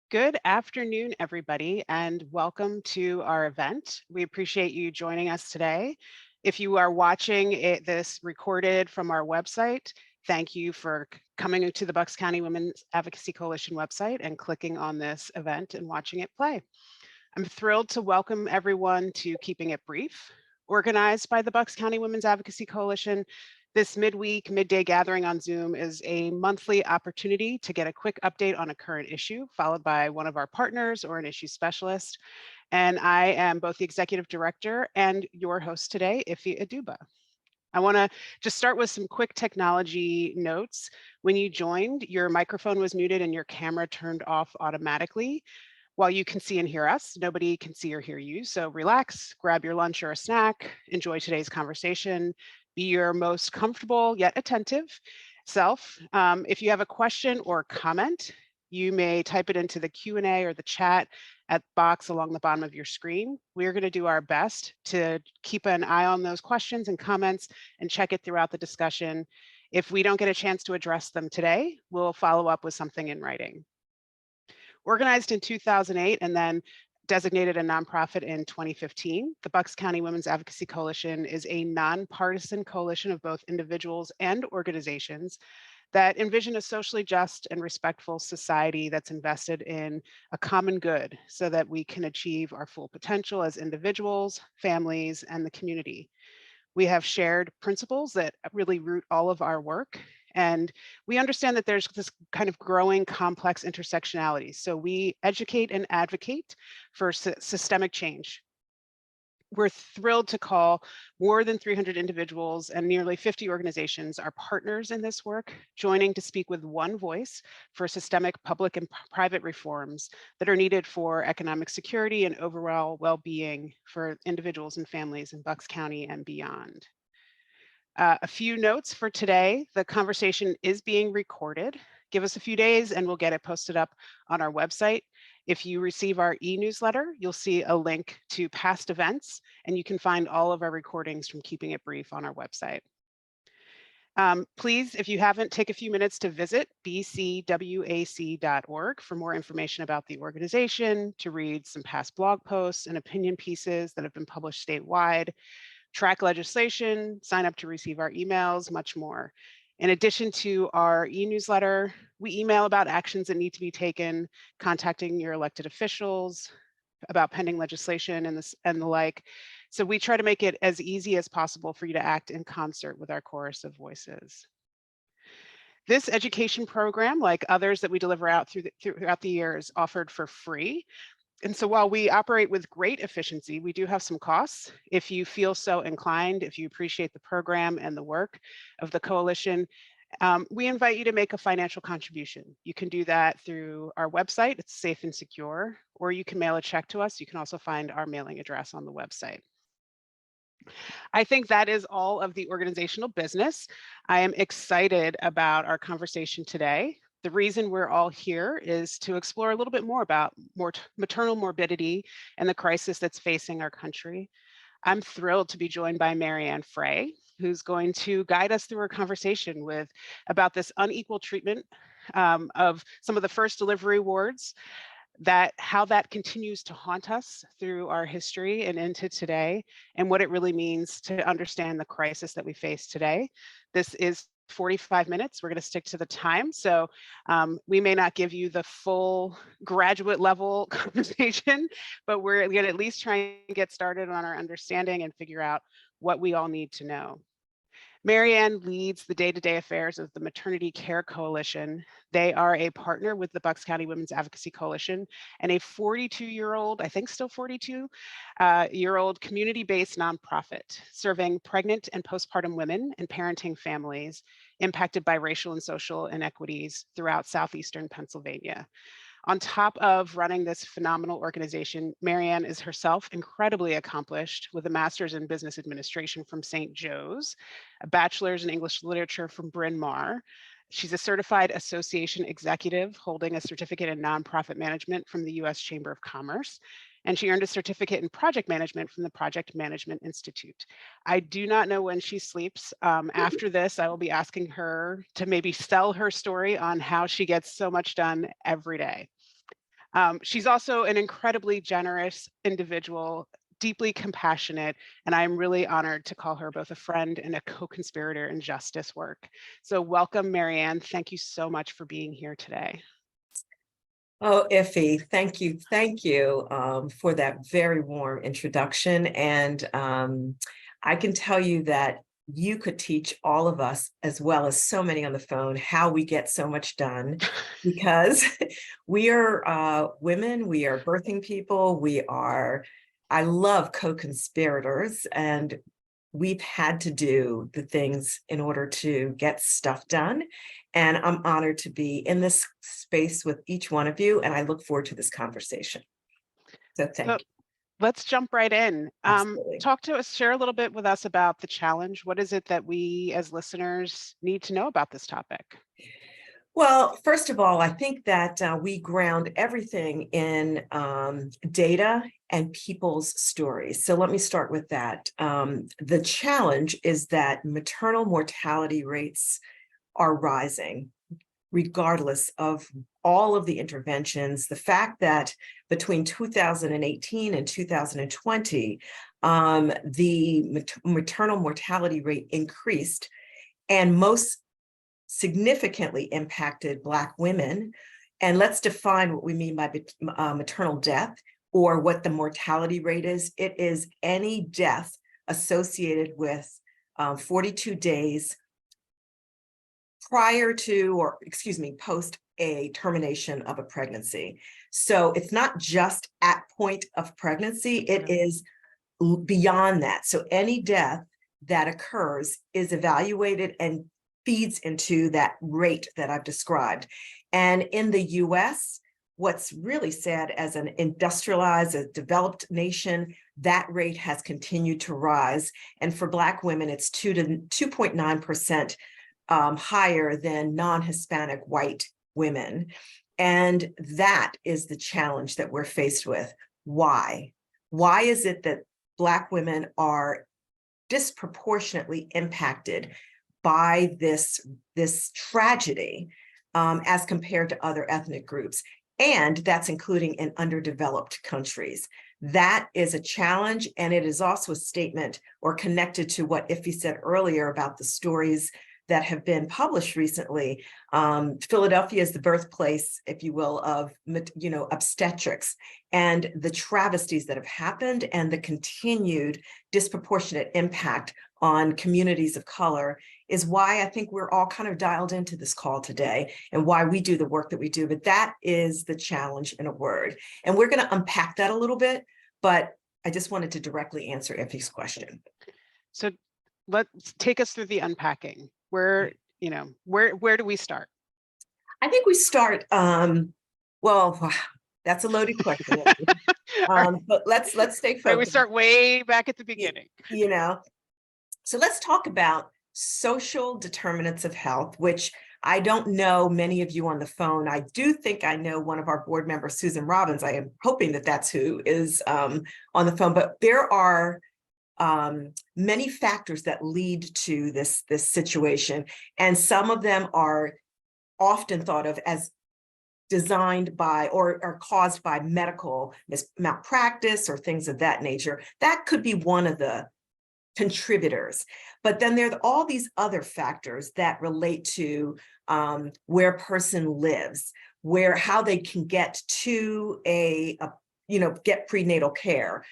Good afternoon, everybody, and welcome to our event. We appreciate you joining us today. If you are watching this recorded from our website, thank you for coming to the Bucks County Women's Advocacy Coalition website and clicking on this event and watching it play. I'm thrilled to welcome everyone to Keeping It Brief, organized by the Bucks County Women's Advocacy Coalition. This midweek, midday gathering on Zoom is a monthly opportunity to get a quick update on a current issue, followed by one of our partners or an issue specialist. And I am both the executive director and your host today, Ife Aduba. I want to just start with some quick technology notes. When you joined, your microphone was muted and your camera turned off automatically. While you can see and hear us, nobody can see or hear you. So relax, grab your lunch or a snack, enjoy today's conversation, be your most comfortable yet attentive self. If you have a question or comment, you may type it into the Q&A or the chat at box along the bottom of your screen. We're going to do our best to keep an eye on those questions and comments and check it throughout the discussion. If we don't get a chance to address them today, we'll follow up with something in writing. Organized in 2008 and then designated a nonprofit in 2015, the Bucks County Women's Advocacy Coalition is a nonpartisan coalition of both individuals and organizations that envision a socially just and respectful society that's invested in a common good so that we can achieve our full potential as individuals, families, and the community. We have shared principles that really root all of our work. And we understand that there's this kind of growing complex intersectionality. So we educate and advocate for systemic change. We're thrilled to call more than 300 individuals and nearly 50 organizations our partners in this work, joining to speak with one voice for systemic public and private reforms that are needed for economic security and overall well-being for individuals and families in Bucks County and beyond. A few notes for today. The conversation is being recorded. Give us a few days and we'll get it posted up on our website. If you receive our e-newsletter, you'll see a link to past events, and you can find all of our recordings from Keeping It Brief on our website. Please, if you haven't, take a few minutes to visit bcwac.org for more information about the organization, to read some past blog posts and opinion pieces that have been published statewide, track legislation, sign up to receive our emails, much more. In addition to our e-newsletter, we email about actions that need to be taken, contacting your elected officials about pending legislation and the like. So we try to make it as easy as possible for you to act in concert with our chorus of voices. This education program, like others that we deliver out throughout the year, is offered for free. And so while we operate with great efficiency, we do have some costs. If you feel so inclined, if you appreciate the program and the work of the coalition, we invite you to make a financial contribution. You can do that through our website. It's safe and secure, or you can mail a check to us. You can also find our mailing address on the website. I think that is all of the organizational business. I am excited about our conversation today. The reason we're all here is to explore a little bit more about maternal morbidity and the crisis that's facing our country. I'm thrilled to be joined by Marianne Fray, who's going to guide us through our conversation about this unequal treatment of some of the first delivery wards, how that continues to haunt us through our history and into today, and what it really means to understand the crisis that we face today. This is 45 minutes. We're going to stick to the time. So we may not give you the full graduate level conversation, but we're going to at least try and get started on our understanding and figure out what we all need to know. Marianne leads the day-to-day affairs of the Maternity Care Coalition. They are a partner with the Bucks County Women's Advocacy Coalition and a 42-year-old, I think still 42-year-old community-based nonprofit serving pregnant and postpartum women and parenting families impacted by racial and social inequities throughout southeastern Pennsylvania. On top of running this phenomenal organization, Marianne is herself incredibly accomplished with a master's in business administration from St. Joe's, a bachelor's in English literature from Bryn Mawr. She's a certified association executive holding a certificate in nonprofit management from the U.S. Chamber of Commerce. And she earned a certificate in project management from the Project Management Institute. I do not know when she sleeps. After this, I will be asking her to maybe sell her story on how she gets so much done every day. She's also an incredibly generous individual, deeply compassionate, and I'm really honored to call her both a friend and a co-conspirator in justice work. So welcome, Marianne. Thank you so much for being here today. Oh, Iffy, thank you for that very warm introduction. And I can tell you that you could teach all of us, as well as so many on the phone, how we get so much done, because we are women, we are birthing people, I love co-conspirators, and we've had to do the things in order to get stuff done. And I'm honored to be in this space with each one of you, and I look forward to this conversation. So thank you. Let's jump right in. Absolutely. Talk to us, share a little bit with us about the challenge. What is it that we as listeners need to know about this topic? Well, first of all, I think that we ground everything in data and people's stories. So let me start with that. The challenge is that maternal mortality rates are rising, regardless of all of the interventions. The fact that between 2018 and 2020, the maternal mortality rate increased, and most significantly impacted Black women. And let's define what we mean by maternal death, or what the mortality rate is. It is any death associated with 42 days prior to, or excuse me, post a termination of a pregnancy. So it's not just at point of pregnancy, it is beyond that. So any death that occurs is evaluated and feeds into that rate that I've described. And in the US, what's really sad, as an industrialized, a developed nation, that rate has continued to rise. And for Black women, it's 2.9% higher than non-Hispanic white women. And that is the challenge that we're faced with. Why? Why is it that Black women are disproportionately impacted by this tragedy as compared to other ethnic groups? And that's including in underdeveloped countries. That is a challenge, and it is also a statement, or connected to what Iffy said earlier about the stories that have been published recently. Philadelphia is the birthplace, if you will, of obstetrics, and the travesties that have happened and the continued disproportionate impact on communities of color is why I think we're all kind of dialed into this call today, and why we do the work that we do. But that is the challenge in a word. And we're going to unpack that a little bit, but I just wanted to directly answer Effie's question. So let's take us through the unpacking. Where do we start? I think we start, well, that's a loaded question. But let's stay focused. Right, we start way back at the beginning. So let's talk about social determinants of health, which I don't know many of you on the phone. I do think I know one of our board members, Susan Robbins. I am hoping that that's who is on the phone, but there are many factors that lead to this situation. And some of them are often thought of as designed by or are caused by medical malpractice or things of that nature. That could be one of the contributors. But then there are all these other factors that relate to where a person lives, how they can get to get prenatal care.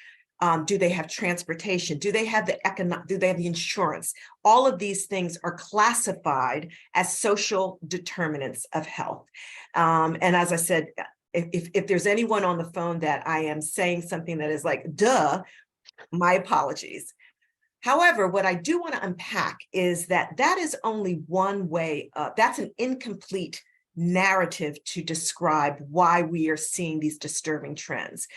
Do they have transportation? Do they have the insurance? All of these things are classified as social determinants of health. And as I said, if there's anyone on the phone that I am saying something that is like, duh, my apologies. However, what I do want to unpack is that is only one way, that's an incomplete narrative to describe why we are seeing these disturbing trends.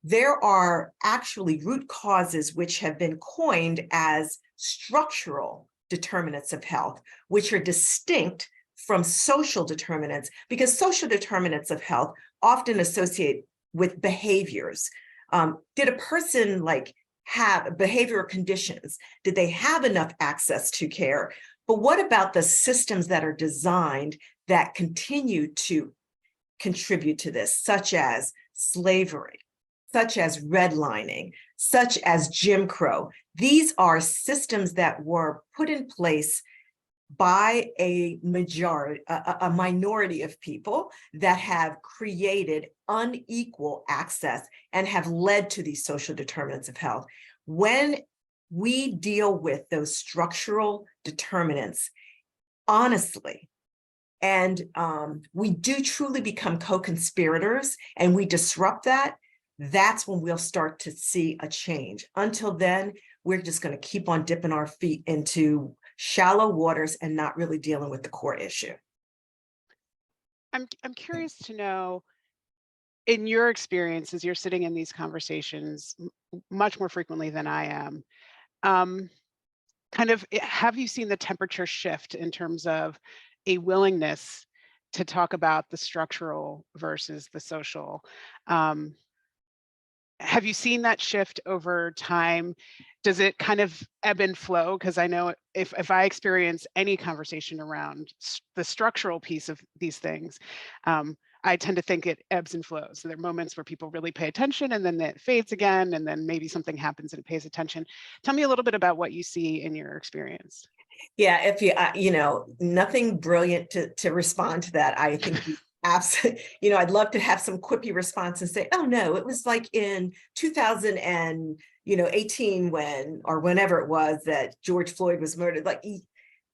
There are actually root causes which have been coined as structural determinants of health, which are distinct from social determinants, because social determinants of health often associate with behaviors. Did a person have behavioral conditions? Did they have enough access to care? But what about the systems that are designed that continue to contribute to this, such as slavery, such as redlining, such as Jim Crow. These are systems that were put in place by a minority of people that have created unequal access and have led to these social determinants of health. When we deal with those structural determinants honestly, and we do truly become co-conspirators and we disrupt that, that's when we'll start to see a change. Until then, we're just going to keep on dipping our feet into shallow waters and not really dealing with the core issue. I'm curious to know, in your experience, as you're sitting in these conversations much more frequently than I am, have you seen the temperature shift in terms of a willingness to talk about the structural versus the social? Have you seen that shift over time? Does it kind of ebb and flow? Because I know if I experience any conversation around the structural piece of these things, I tend to think it ebbs and flows. So there are moments where people really pay attention and then it fades again, and then maybe something happens and it pays attention. Tell me a little bit about what you see in your experience. Yeah, if you, nothing brilliant to respond to that. I think you absolutely, I'd love to have some quippy response and say, oh no, it was like in 2018 when, or whenever it was that George Floyd was murdered.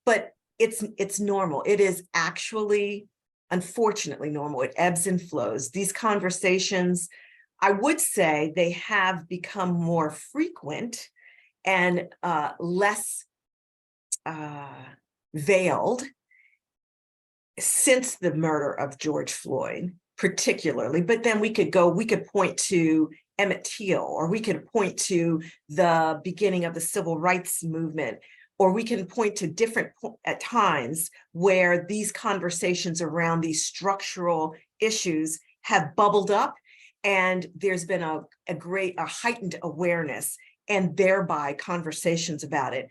But it's normal. It is actually, unfortunately, normal. It ebbs and flows. These conversations, I would say, they have become more frequent and less veiled since the murder of George Floyd, particularly. But then we could point to Emmett Till, or we could point to the beginning of the civil rights movement, or we can point to different at times where these conversations around these structural issues have bubbled up, and there's been a heightened awareness and thereby conversations about it.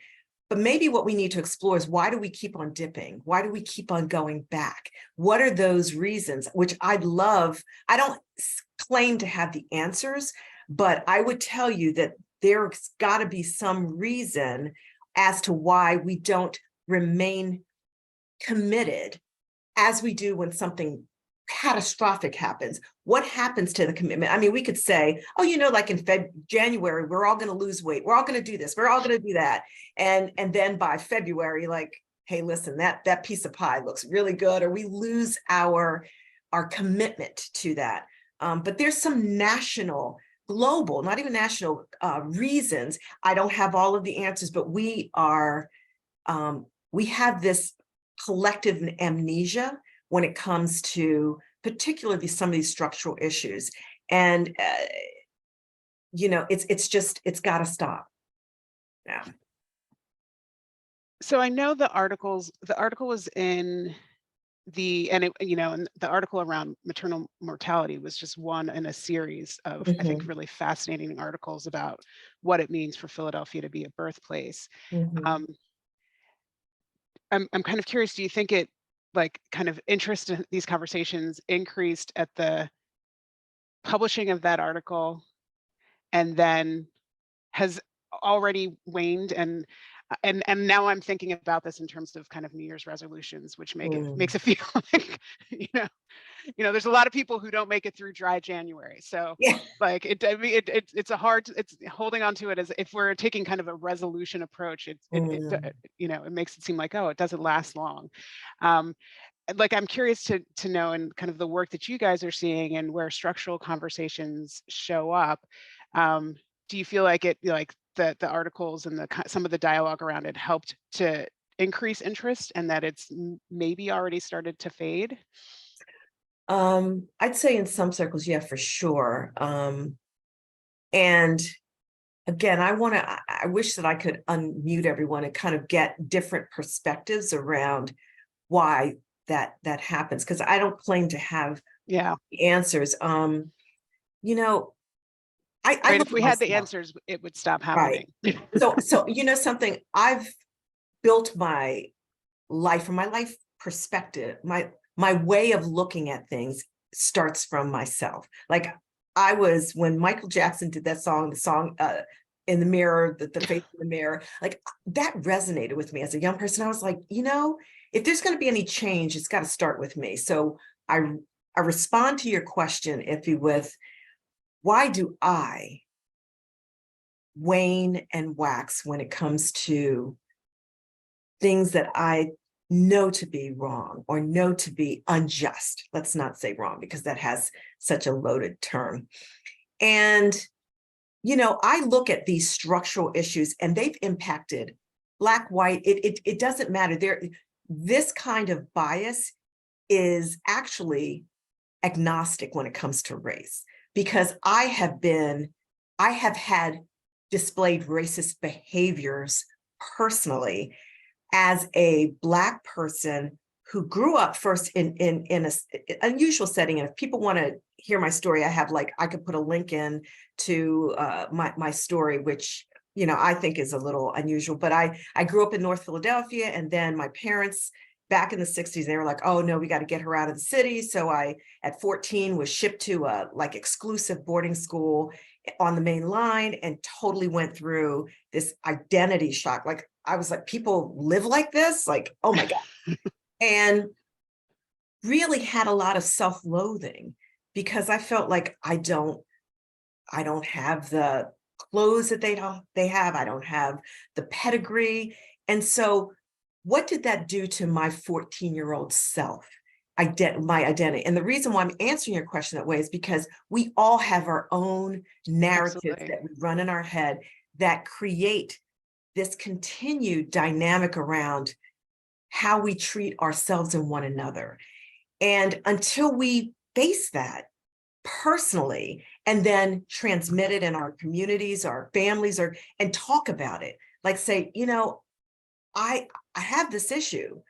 But maybe what we need to explore is, why do we keep on dipping? Why do we keep on going back? What are those reasons? Which I'd love. I don't claim to have the answers, but I would tell you that there's got to be some reason as to why we don't remain committed as we do when something catastrophic happens. What happens to the commitment? I mean, we could say, oh, like in January, we're all going to lose weight. We're all going to do this. We're all going to do that. And then by February, like, hey, listen, that piece of pie looks really good, or we lose our commitment to that. But there's some global, not even national reasons. I don't have all of the answers, but we have this collective amnesia when it comes to particularly some of these structural issues. And, it's got to stop. Yeah. So I know the article was in and the article around maternal mortality was just one in a series of, I think, really fascinating articles about what it means for Philadelphia to be a birthplace. I'm kind of curious, do you think it, kind of interest in these conversations increased at the publishing of that article and then has already waned, and now I'm thinking about this in terms of kind of New Year's resolutions, which makes it feel like, there's a lot of people who don't make it through dry January. So yeah. It's holding on to it as if we're taking kind of a resolution approach. It makes it seem like, oh, it doesn't last long. I'm curious to know, in kind of the work that you guys are seeing and where structural conversations show up. Do you feel like the articles and some of the dialogue around it helped to increase interest, and that it's maybe already started to fade? I'd say in some circles, yeah, for sure. And again, I wish that I could unmute everyone and kind of get different perspectives around why that happens, because I don't claim to have the answers. If we had the answers, it would stop happening. Right. So something, I've built my life, from my life perspective, my way of looking at things starts from myself. Like when Michael Jackson did that song, in the mirror, the face in the mirror, like that resonated with me as a young person. I was like, if there's going to be any change, it's got to start with me. So I respond to your question, Iffy, with why do I wane and wax when it comes to things that I know to be wrong or know to be unjust? Let's not say wrong, because that has such a loaded term. And, I look at these structural issues and they've impacted Black, white, it doesn't matter. This kind of bias is actually agnostic when it comes to race, because I have had displayed racist behaviors personally as a Black person who grew up first in an unusual setting. And if people want to hear my story, I could put a link in to my story, which I think is a little unusual. But I grew up in North Philadelphia, and then my parents back in the 60s, they were like, oh no, we got to get her out of the city. So I, at 14, was shipped to a exclusive boarding school on the main line, and totally went through this identity shock. Like, I was like, people live like this? Like, oh my God. And really had a lot of self-loathing, because I felt like I don't have the clothes that they have. I don't have the pedigree. And so what did that do to my 14-year-old self? My identity. And the reason why I'm answering your question that way is because we all have our own narratives Absolutely. that we run in our head that create this continued dynamic around how we treat ourselves and one another. And until we face that personally and then transmit it in our communities, our families, and talk about it, like say, I have this issue,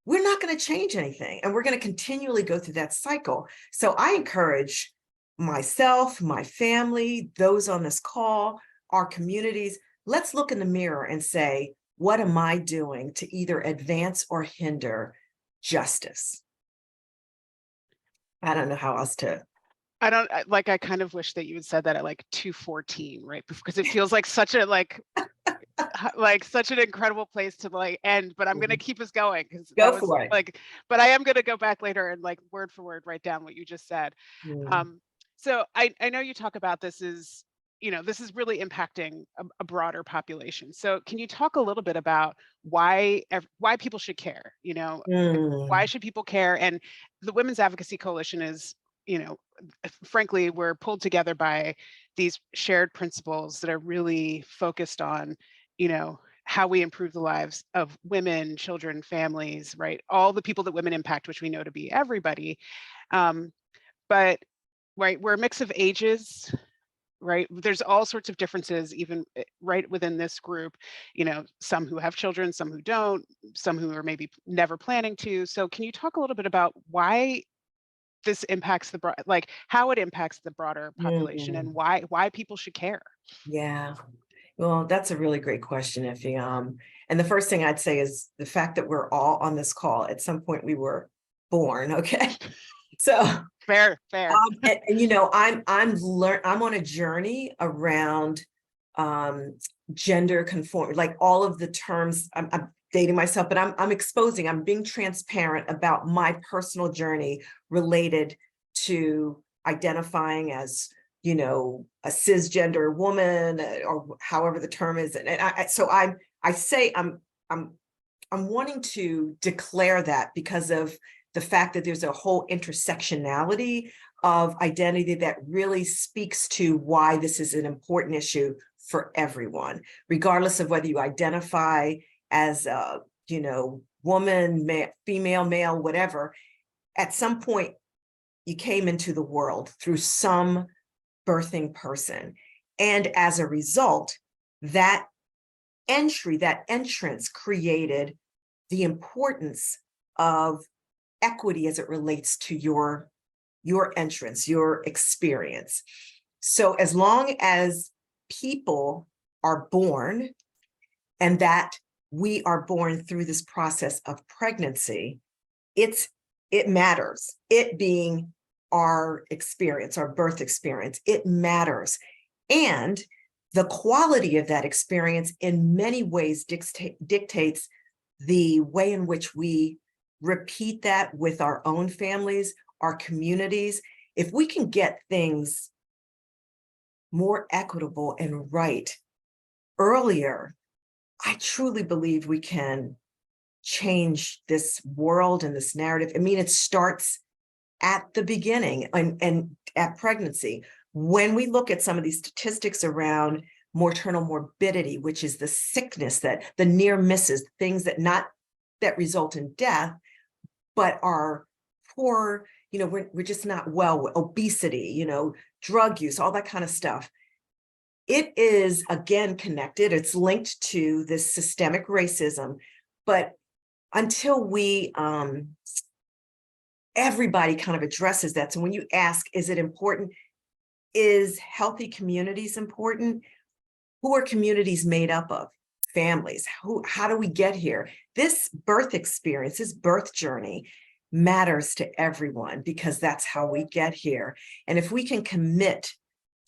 we're not going to change anything. And we're going to continually go through that cycle. So I encourage myself, my family, those on this call, our communities, let's look in the mirror and say, what am I doing to either advance or hinder justice? I don't know how else to. I kind of wish that you had said that at like 2:14, right? Because it feels like such a such an incredible place to end, but I'm going to keep us going, because that Go was for it. but I am going to go back later and word for word write down what you just said. So I know you talk about this is, this is really impacting a broader population. So can you talk a little bit about why people should care? Why should people care? And the Women's Advocacy Coalition is, frankly, we're pulled together by these shared principles that are really focused on, how we improve the lives of women, children, families, right? All the people that women impact, which we know to be everybody. But right, we're a mix of ages, right? There's all sorts of differences, even right within this group, some who have children, some who don't, some who are maybe never planning to. So can you talk a little bit about why this impacts how it impacts the broader population, and why people should care? Yeah. Well, that's a really great question, Effie. And the first thing I'd say is the fact that we're all on this call, at some point we were born, okay? So Fair. I'm on a journey around gender conform, like all of the terms. I'm dating myself, but I'm being transparent about my personal journey related to identifying as, a cisgender woman, or however the term is. And I'm wanting to declare that because of the fact that there's a whole intersectionality of identity that really speaks to why this is an important issue for everyone, regardless of whether you identify as a, woman, female, male, whatever. At some point, you came into the world through some birthing person. And as a result, that entrance created the importance of equity as it relates to your entrance, your experience. So as long as people are born, and that we are born through this process of pregnancy, it matters. It being our experience, our birth experience. It matters. And the quality of that experience in many ways dictates the way in which we repeat that with our own families, our communities. If we can get things more equitable and right earlier, I truly believe we can change this world and this narrative. I mean, it starts at the beginning and at pregnancy. When we look at some of these statistics around maternal morbidity, which is the sickness, that the near misses, things that result in death, but are poor, we're just not well, obesity, drug use, all that kind of stuff. It is, again, connected. It's linked to this systemic racism, but until we, everybody kind of addresses that. So when you ask, is it important? Is healthy communities important? Who are communities made up of? Families. How do we get here? This birth experience, this birth journey matters to everyone because that's how we get here. And if we can commit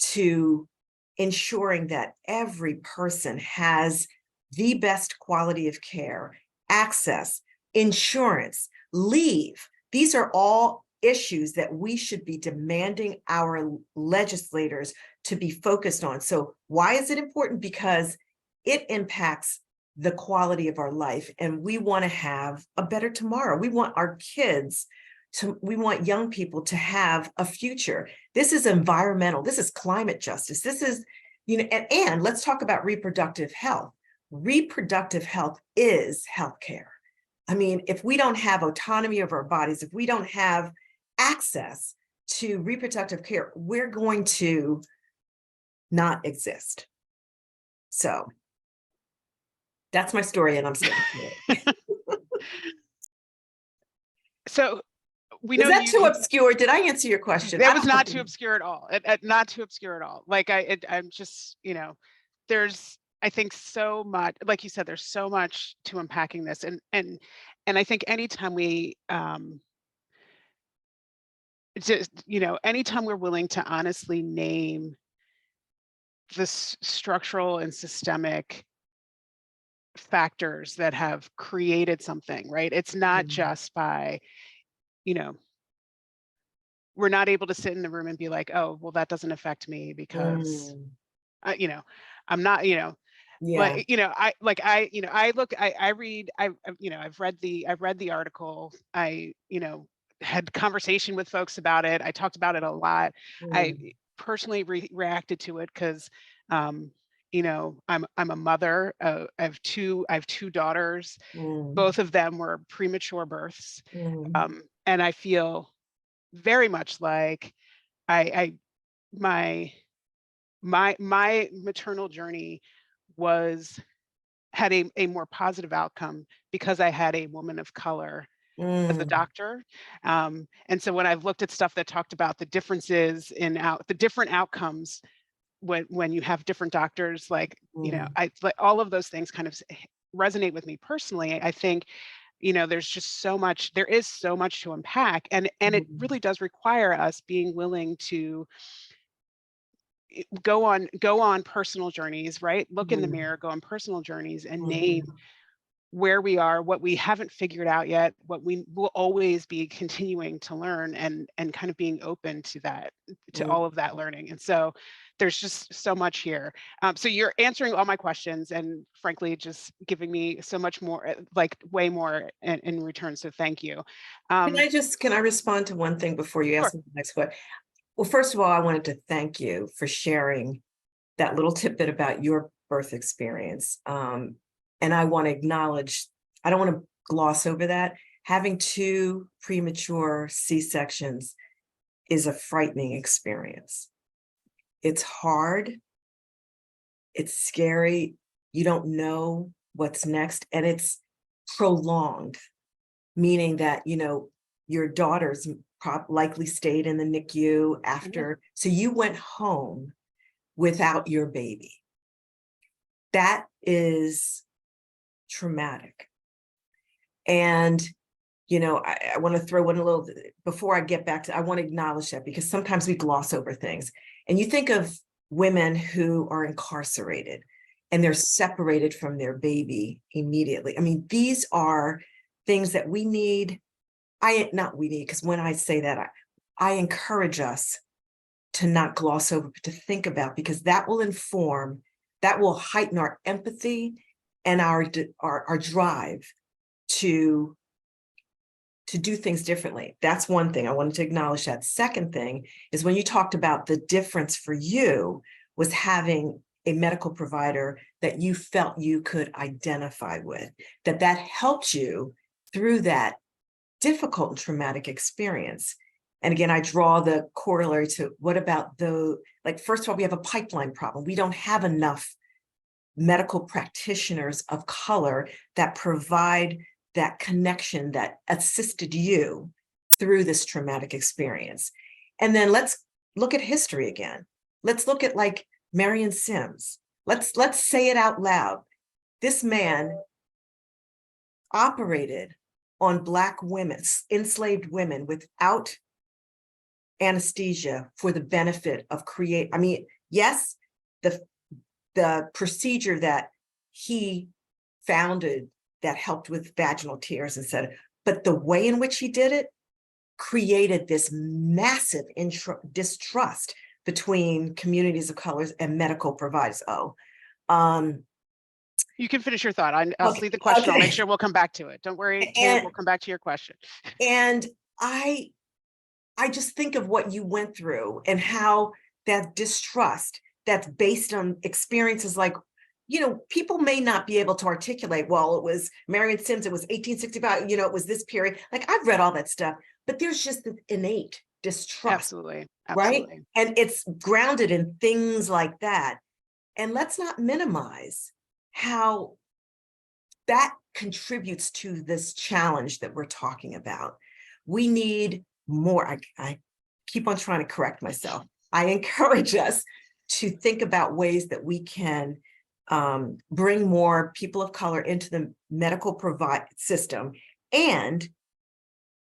to ensuring that every person has the best quality of care, access, insurance, leave, these are all issues that we should be demanding our legislators to be focused on. So why is it important? Because it impacts the quality of our life, and we want to have a better tomorrow. We want our kids we want young people to have a future. This is environmental, this is climate justice, this is, and let's talk about reproductive health. Reproductive health is healthcare. I mean, if we don't have autonomy of our bodies, if we don't have access to reproductive care, we're going to not exist. So that's my story, and I'm sticking to it. So we Was know that too obscure? Did I answer your question? That was not too obscure at all. Not too obscure at all. Like I'm just, there's, I think, so much, like you said, there's so much to unpacking this, and I think anytime we just, anytime we're willing to honestly name the structural and systemic factors that have created something, right? It's not just by, we're not able to sit in the room and be like, oh, well, that doesn't affect me because, I'm not, yeah. But I read, I've read the article. I had conversation with folks about it. I talked about it a lot. I personally reacted to it because I'm a mother. I have two daughters. Both of them were premature births, and I feel very much like my maternal journey had a more positive outcome because I had a woman of color as a doctor. And so when I've looked at stuff that talked about the differences in the different outcomes when you have different doctors, like, I like all of those things kind of resonate with me personally. I think, there is so much to unpack, and it really does require us being willing to go on personal journeys, right? Look in the mirror, go on personal journeys, and name where we are, what we haven't figured out yet, what we will always be continuing to learn, and kind of being open to that, to all of that learning. And so there's just so much here. So you're answering all my questions, and frankly, just giving me so much more, like way more in return. So thank you. Can I respond to one thing before you ask me the next question? Well, first of all, I wanted to thank you for sharing that little tidbit about your birth experience. And I want to acknowledge, I don't want to gloss over that. Having 2 premature C-sections is a frightening experience. It's hard. It's scary. You don't know what's next. And it's prolonged, meaning that, your daughters likely stayed in the NICU after. So you went home without your baby. That is traumatic. And I want to throw in a little, before I get back to, I want to acknowledge that because sometimes we gloss over things. And you think of women who are incarcerated and they're separated from their baby immediately. I mean, these are things that we need. Not we need, because when I say that, I encourage us to not gloss over, but to think about, because that will inform, that will heighten our empathy and our drive to do things differently. That's one thing. I wanted to acknowledge that. Second thing is when you talked about the difference for you was having a medical provider that you felt you could identify with, that helped you through that difficult and traumatic experience. And again, I draw the corollary to what about first of all, we have a pipeline problem. We don't have enough medical practitioners of color that provide that connection that assisted you through this traumatic experience. And then let's look at history again. Let's look at like Marianne Sims. Let's say it out loud. This man operated on Black women, enslaved women, without anesthesia for the benefit of yes, the procedure that he founded that helped with vaginal tears and said, but the way in which he did it created this massive distrust between communities of colors and medical providers. You can finish your thought. I'll see the question. Okay. I'll make sure we'll come back to it. Don't worry, Tam, we'll come back to your question. And I just think of what you went through and how that distrust that's based on experiences like, people may not be able to articulate, well, it was Marianne Sims, it was 1865, it was this period. Like, I've read all that stuff, but there's just the innate distrust. Absolutely. Right? And it's grounded in things like that. And let's not minimize how that contributes to this challenge that we're talking about. We need more. I keep on trying to correct myself. I encourage us to think about ways that we can bring more people of color into the medical system, and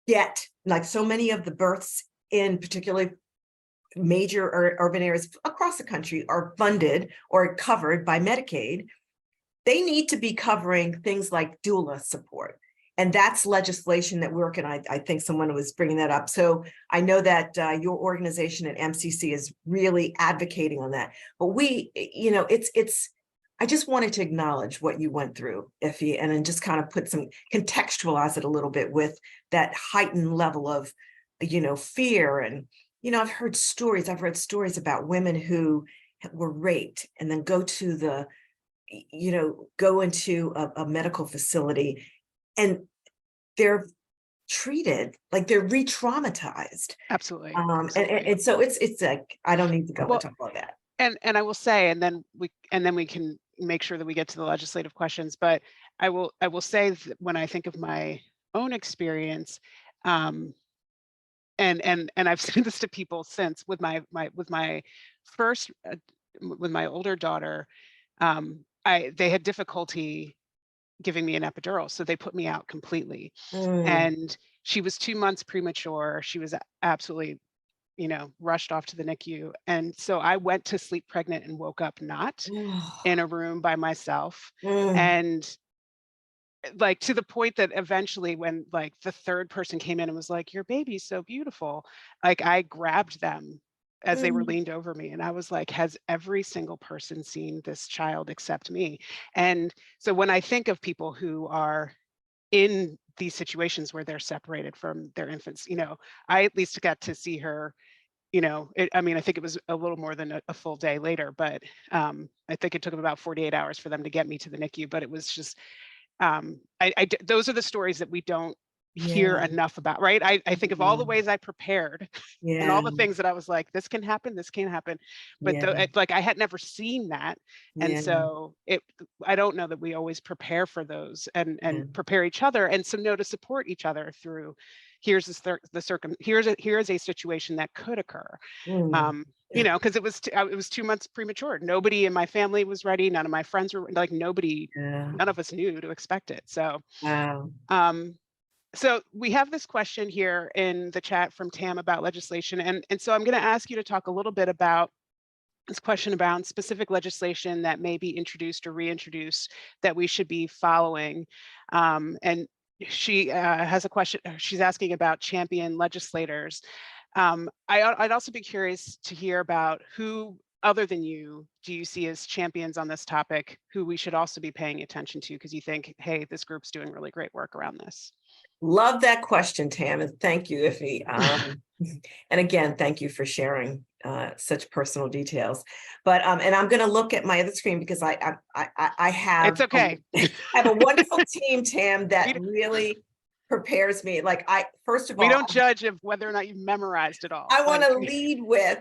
get, like so many of the births in particularly major urban areas across the country are funded or covered by Medicaid. They need to be covering things like doula support. And that's legislation that we're working on. I think someone was bringing that up. So I know that your organization at MCC is really advocating on that. But I just wanted to acknowledge what you went through, Iffy, and then just kind of contextualize it a little bit with that heightened level of, fear. And, I've read stories about women who were raped and then go into a medical facility, and they're treated like they're re-traumatized. Absolutely. And so it's like, I don't need to go into all that. And I will say, and then we can make sure that we get to the legislative questions, but I will say that when I think of my own experience, and I've said this to people since with my first with my older daughter, they had difficulty giving me an epidural, so they put me out completely. And she was 2 months premature. She was absolutely, rushed off to the NICU. And so I went to sleep pregnant and woke up not in a room by myself. And like, to the point that eventually when like the third person came in and was like, your baby's so beautiful, like I grabbed them as they were leaned over me, and I was like, has every single person seen this child except me? And so when I think of people who are in these situations where they're separated from their infants, I at least got to see her, I think it was a little more than a full day later, but I think it took them about 48 hours for them to get me to the NICU. But it was just, those are the stories that we don't hear enough about, right? I think of all the ways I prepared and all the things that I was like, this can happen, but like I had never seen that. And so I don't know that we always prepare for those and prepare each other, and so know to support each other through, here's here's a situation that could occur. Because it was 2 months premature. Nobody in my family was ready. None of my friends were, like, none of us knew to expect it. So So we have this question here in the chat from Tam about legislation. And so I'm going to ask you to talk a little bit about this question about specific legislation that may be introduced or reintroduced that we should be following. And she has a question. She's asking about champion legislators. I'd also be curious to hear about who, other than you, do you see as champions on this topic, who we should also be paying attention to because you think, hey, this group's doing really great work around this. Love that question, Tam, and thank you, Iffy. And again, thank you for sharing such personal details. But and I'm going to look at my other screen because I have It's okay. I have a wonderful team, Tam, that really prepares me. Like first of all, we don't judge of whether or not you've memorized it all. I want to lead with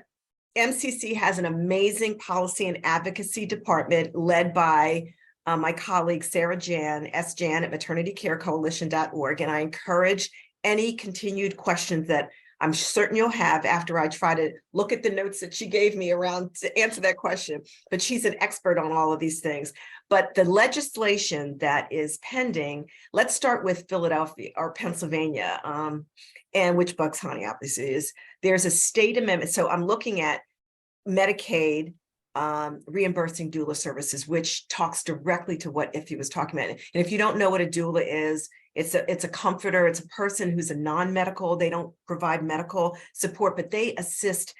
MCC has an amazing policy and advocacy department led by my colleague, Sarah Jan, SJan at maternitycarecoalition.org. And I encourage any continued questions that I'm certain you'll have after I try to look at the notes that she gave me around to answer that question. But she's an expert on all of these things. But the legislation that is pending, let's start with Philadelphia or Pennsylvania, and which Bugs Honey obviously is. There's a state amendment. So I'm looking at Medicaid reimbursing doula services, which talks directly to what Iffy was talking about. And if you don't know what a doula is, it's a comforter. It's a person who's a non-medical. They don't provide medical support, but they assist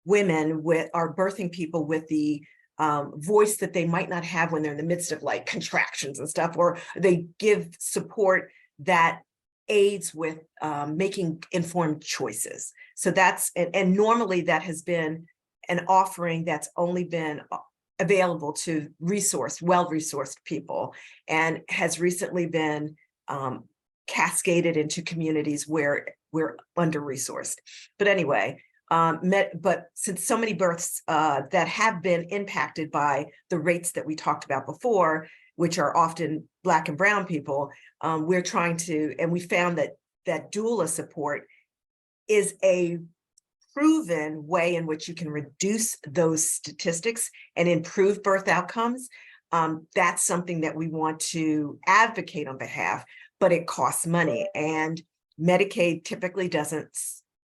women with our birthing people with the voice that they might not have when they're in the midst of like contractions and stuff, or they give support that aids with making informed choices. So that's, and normally that has been an offering that's only been available to well-resourced people, and has recently been cascaded into communities where we're under-resourced. But anyway, but since so many births that have been impacted by the rates that we talked about before, which are often Black and Brown people, we're trying to, and we found that doula support is a proven way in which you can reduce those statistics and improve birth outcomes. That's something that we want to advocate on behalf, but it costs money, and Medicaid typically doesn't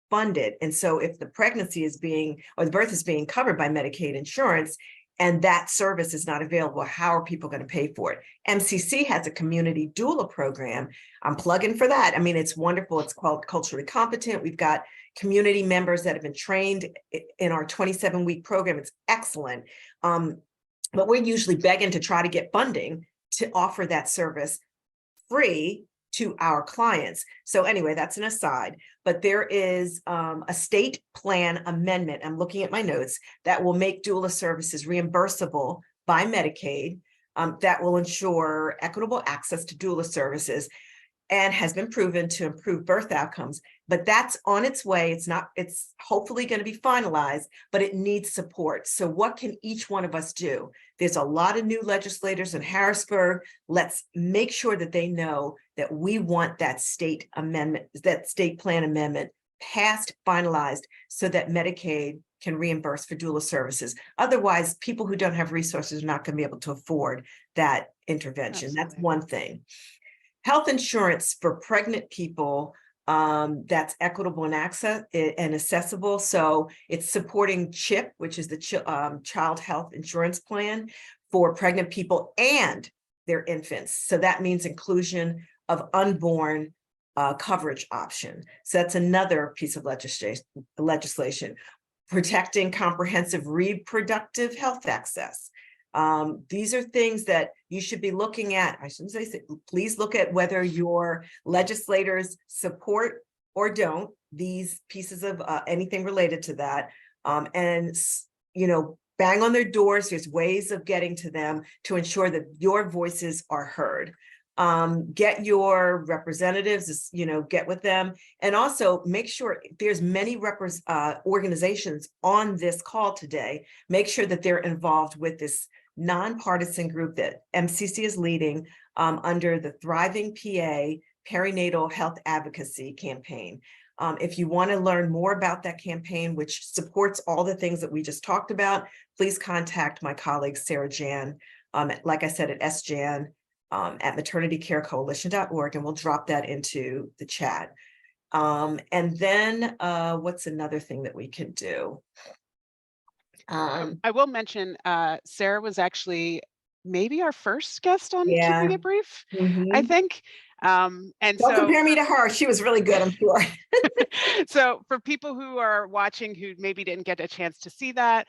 fund it. And so if the pregnancy is being, or the birth is being covered by Medicaid insurance, and that service is not available, how are people going to pay for it? MCC has a community doula program. I'm plugging for that. I mean, it's wonderful. It's called Culturally Competent. We've got community members that have been trained in our 27-week program. It's excellent. But we're usually begging to try to get funding to offer that service free to our clients. So anyway, that's an aside, but there is a state plan amendment, I'm looking at my notes, that will make doula services reimbursable by Medicaid, that will ensure equitable access to doula services, and has been proven to improve birth outcomes. But that's on its way. It's hopefully going to be finalized, but it needs support. So what can each one of us do? There's a lot of new legislators in Harrisburg. Let's make sure that they know that we want that state amendment, that state plan amendment passed, finalized, so that Medicaid can reimburse for doula services. Otherwise, people who don't have resources are not going to be able to afford that intervention. Absolutely. That's one thing. Health insurance for pregnant people, that's equitable and accessible. So it's supporting CHIP, which is the Child Health Insurance Plan for pregnant people and their infants. So that means inclusion of unborn coverage option. So that's another piece of legislation. Protecting comprehensive reproductive health access. These are things that you should be looking at. I shouldn't say, please look at whether your legislators support or don't these pieces of anything related to that. And, you know, bang on their doors. There's ways of getting to them to ensure that your voices are heard. Get your representatives, you know, get with them, and also make sure there's many organizations on this call today. Make sure that they're involved with this nonpartisan group that MCC is leading under the Thriving PA Perinatal Health Advocacy campaign. If you want to learn more about that campaign, which supports all the things that we just talked about, please contact my colleague, Sarah Jan, like I said, at SJan, at maternitycarecoalition.org, and we'll drop that into the chat. And then what's another thing that we can do? I will mention Sarah was actually maybe our first guest on Yeah. Keeping It Brief, I Mhm. think. And Don't so compare me to her. She was really good, I'm sure. so for people who are watching who maybe didn't get a chance to see that,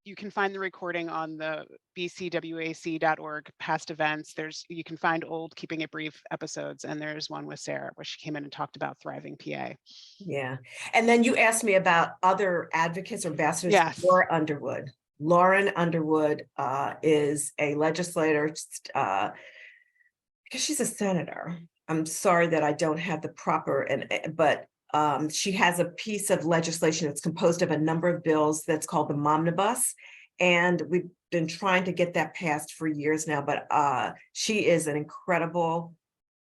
you can find the recording on the bcwac.org past events. You can find old Keeping It Brief episodes, and there's one with Sarah where she came in and talked about Thriving PA. Yeah. And then you asked me about other advocates or ambassadors. Yes. Laura Underwood. Lauren Underwood is a legislator because she's a senator. I'm sorry that I don't have the proper, but she has a piece of legislation that's composed of a number of bills that's called the Momnibus. And we've been trying to get that passed for years now, but she is an incredible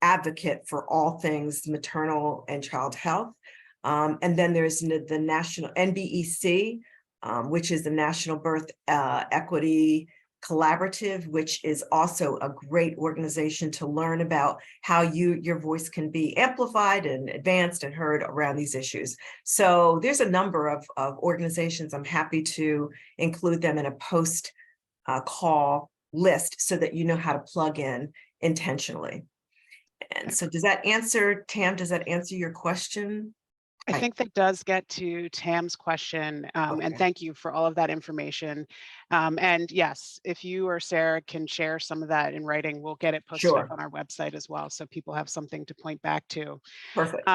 advocate for all things maternal and child health. And then there's the national NBEC, which is the National Birth Equity Collaborative, which is also a great organization to learn about how your voice can be amplified and advanced and heard around these issues. So there's a number of organizations. I'm happy to include them in a post call list so that you know how to plug in intentionally. And so does that answer, Tam, does that answer your question? I think that does get to Tam's question, Okay. and thank you for all of that information. And yes, if you or Sarah can share some of that in writing, we'll get it posted up on our website as well, so people have something to point back to. Perfect.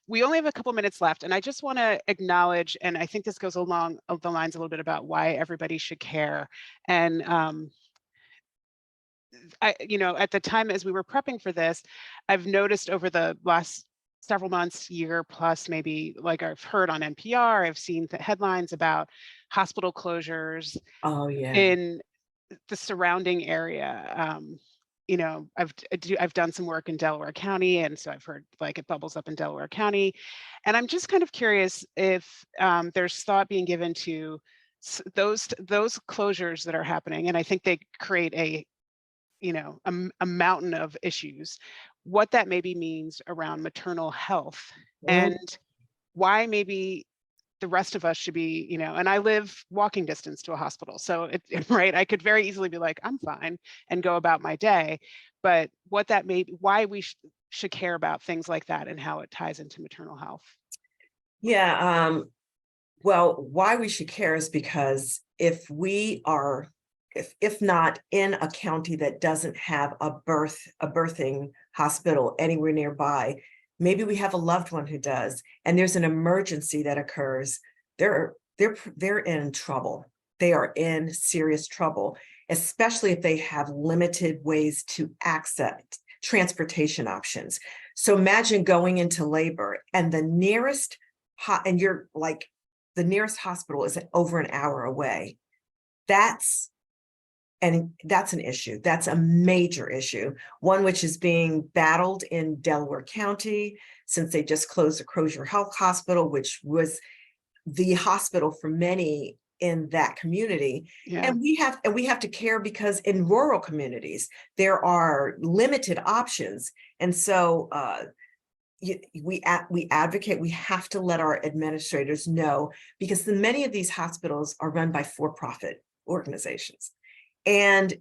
We only have a couple minutes left, and I just want to acknowledge, and I think this goes along the lines a little bit about why everybody should care. And at the time as we were prepping for this, I've noticed over the last several months, year plus maybe, like I've heard on NPR, I've seen the headlines about hospital closures in the surrounding area. I've done some work in Delaware County, and so I've heard like it bubbles up in Delaware County. And I'm just kind of curious if there's thought being given to those closures that are happening. And I think they create a mountain of issues, what that maybe means around maternal health and why maybe the rest of us should be, and I live walking distance to a hospital. So right, I could very easily be like, I'm fine and go about my day. But what that may be, why we should care about things like that and how it ties into maternal health. Yeah. Well, why we should care is because if we are, if not in a county that doesn't have a birthing hospital anywhere nearby, maybe we have a loved one who does, and there's an emergency that occurs, they're in trouble. They are in serious trouble, especially if they have limited ways to access transportation options. So imagine going into labor and the nearest the nearest hospital is over an hour away. That's an issue. That's a major issue, one which is being battled in Delaware County since they just closed the Crozier Health Hospital, which was the hospital for many in that community. Yeah. And we have to care because in rural communities, there are limited options. And so we advocate, we have to let our administrators know, because many of these hospitals are run by for-profit organizations. And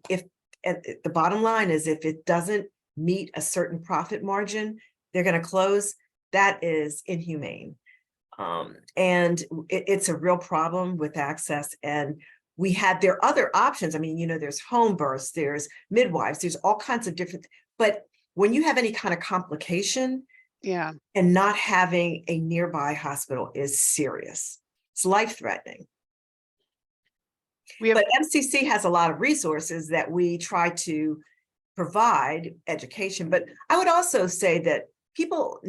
the bottom line is, if it doesn't meet a certain profit margin, they're going to close. That is inhumane. And it's a real problem with access. And there are other options. I mean, there's home births, there's midwives, there's all kinds of different, but when you have any kind of complication, and not having a nearby hospital is serious. It's life-threatening. But MCC has a lot of resources that we try to provide education. But I would also say that people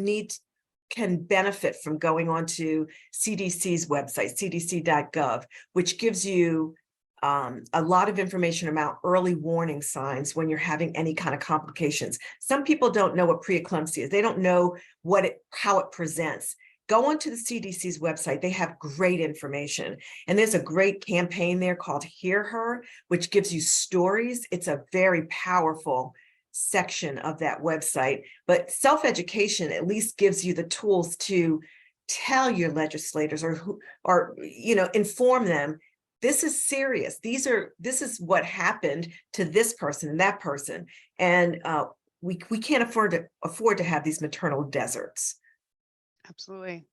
can benefit from going onto CDC's website, cdc.gov, which gives you a lot of information about early warning signs when you're having any kind of complications. Some people don't know what preeclampsia is. They don't know how it presents. go onto the CDC's website. They have great information. And there's a great campaign there called Hear Her, which gives you stories. It's a very powerful section of that website. But self-education at least gives you the tools to tell your legislators or inform them, this is serious. This is what happened to this person and that person. And we can't afford to have these maternal deserts. Absolutely.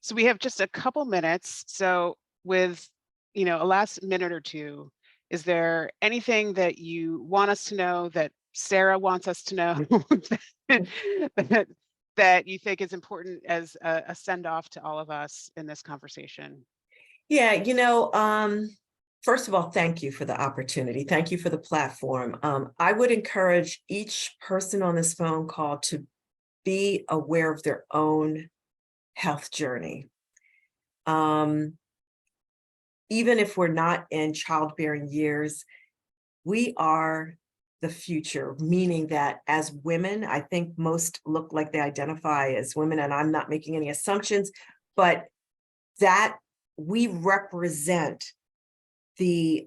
So we have just a couple minutes. So with, a last minute or two, is there anything that you want us to know, that Sarah wants us to know, that you think is important as a send off to all of us in this conversation? Yeah, first of all, thank you for the opportunity. Thank you for the platform. I would encourage each person on this phone call to be aware of their own health journey. Even if we're not in childbearing years, we are the future, meaning that as women, I think most look like they identify as women, and I'm not making any assumptions, but that we represent the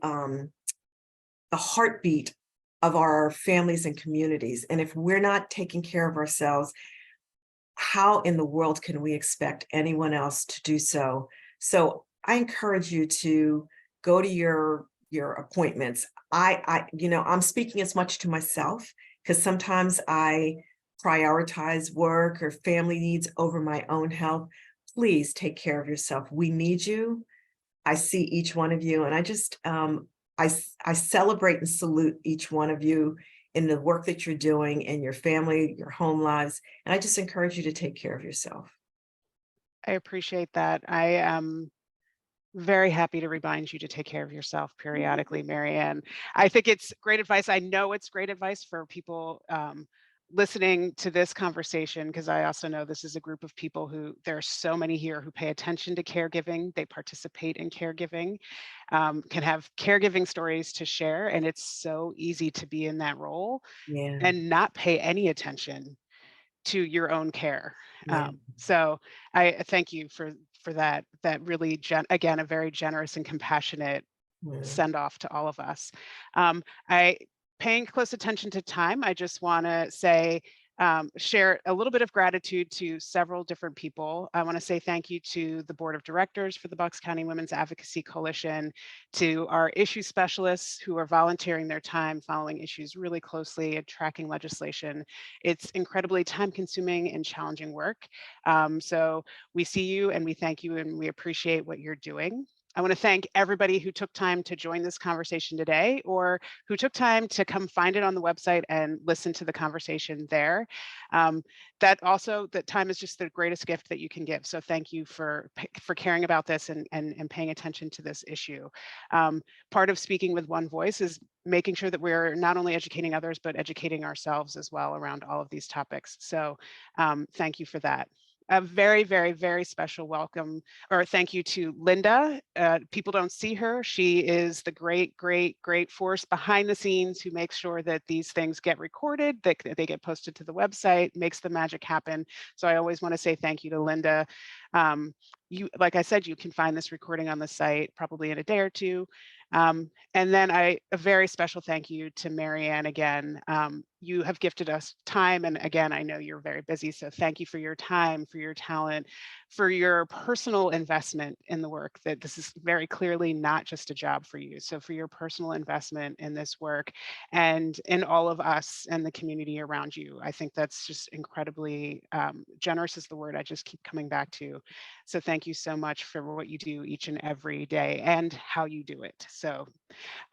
heartbeat of our families and communities. And if we're not taking care of ourselves, how in the world can we expect anyone else to do so? So I encourage you to go to your appointments. I'm speaking as much to myself because sometimes I prioritize work or family needs over my own health. Please take care of yourself. We need you. I see each one of you, and I just I celebrate and salute each one of you in the work that you're doing in your family, your home lives, and I just encourage you to take care of yourself. I appreciate that. I am very happy to remind you to take care of yourself periodically, Marianne. I think it's great advice. I know it's great advice for people listening to this conversation, because I also know this is a group of people who, there are so many here who pay attention to caregiving. They participate in caregiving, can have caregiving stories to share, and it's so easy to be in that role Yeah, and not pay any attention to your own care. yeah. So I thank you for that really again, a very generous and compassionate Yeah. send off to all of us. I paying close attention to time, I just want to say, share a little bit of gratitude to several different people. I want to say thank you to the board of directors for the Bucks County Women's Advocacy Coalition, to our issue specialists who are volunteering their time following issues really closely and tracking legislation. It's incredibly time consuming and challenging work. So we see you and we thank you and we appreciate what you're doing. I want to thank everybody who took time to join this conversation today, or who took time to come find it on the website and listen to the conversation there. That time is just the greatest gift that you can give. So thank you for caring about this and paying attention to this issue. Part of speaking with one voice is making sure that we're not only educating others, but educating ourselves as well around all of these topics. So thank you for that. A very, very, very special welcome or thank you to Linda. People don't see her. She is the great, great, great force behind the scenes who makes sure that these things get recorded, that they get posted to the website, makes the magic happen. So I always want to say thank you to Linda. Like I said, you can find this recording on the site probably in a day or two. And then a very special thank you to Marianne again. You have gifted us time. And again, I know you're very busy. So thank you for your time, for your talent, for your personal investment in the work, that this is very clearly not just a job for you. So for your personal investment in this work and in all of us and the community around you, I think that's just incredibly generous is the word I just keep coming back to. So thank you so much for what you do each and every day and how you do it. So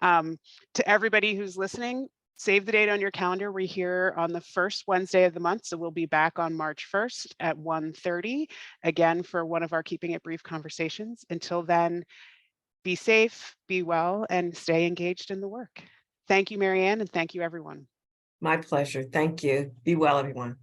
to everybody who's listening, save the date on your calendar. We're here on the first Wednesday of the month, so we'll be back on March 1st at 1:30, again, for one of our Keeping It Brief conversations. Until then, be safe, be well, and stay engaged in the work. Thank you, Marianne, and thank you, everyone. My pleasure. Thank you. Be well, everyone.